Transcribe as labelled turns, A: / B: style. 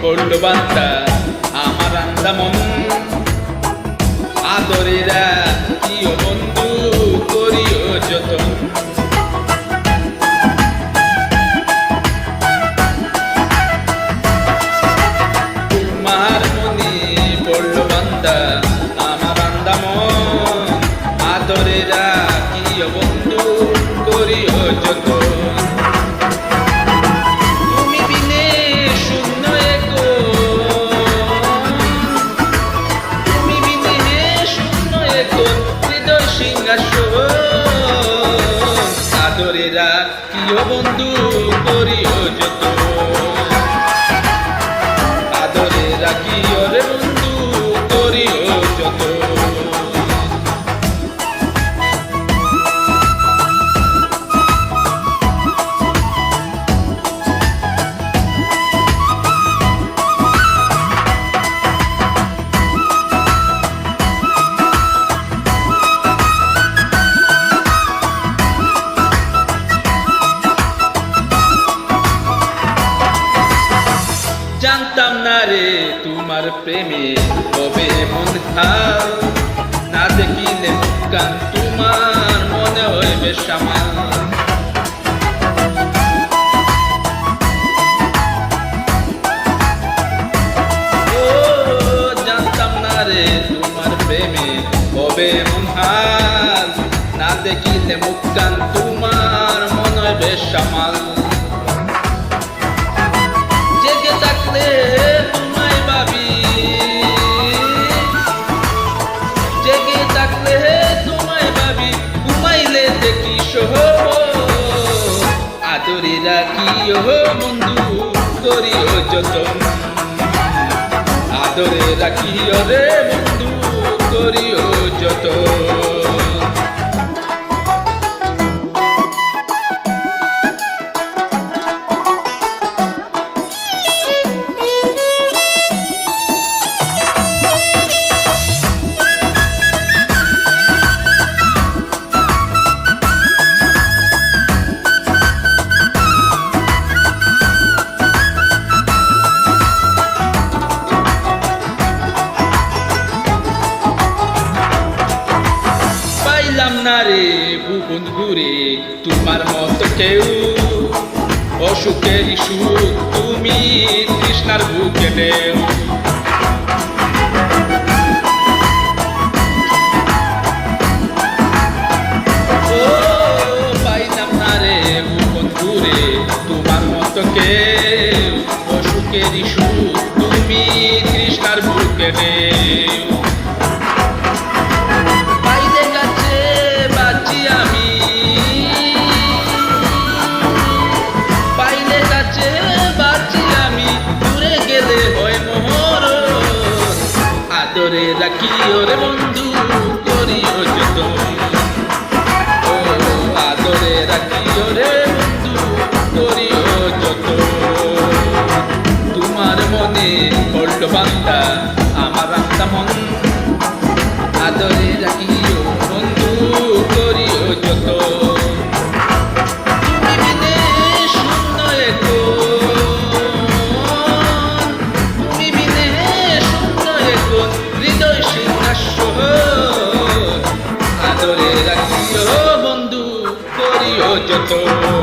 A: পড়ল বান্দা আমার আন্দামন আদরেরা কিও বন্ধু করিও যতন তোমার মনে পড়ল বান্দা আমার আন্দামন আদরেরা কিও বন্ধু করিও যতন আদরেরা কিও বন্ধু করিও যত আদরেরা কিও রে বন্ধু করিও যত জানতাম না রে তোমার প্রেমে কবে মন খাও না দেখিলে মুখখান তোমার মনে হইবে সামাল ও জানতাম না রে তোমার প্রেমে কবে মন হাল না দেখিলে মুখখান তোমার মনে হইবে সামাল তোমায় ভাবি জেগে থাকলে তোমায় ভাবি ঘুমাইলে দেখি সহ আদরে রাখিও বন্ধু করিও যতন আদরে রাখিও রে বন্ধু করিও যতন না রে ভুবন ঘুরে তোমার মতো কেউ অসুখের সুখ তুমি তৃষ্ণার বুকে নেও ও পাইলাম না রে ভুবন ঘুরে তোমার মতো কেউ অসুখের সুখ তুমি তৃষ্ণার বুকে নেও আদরে রাখিও রে বন্ধু করিও যতন ও আদরে রাখিও রে বন্ধু করিও যতন তোমার মনে পড়ল বান্দা আমার আন্দামন আদরে রাখিও বন্ধু করিও যতন আদরে রাখিও বন্ধু করিও যতন।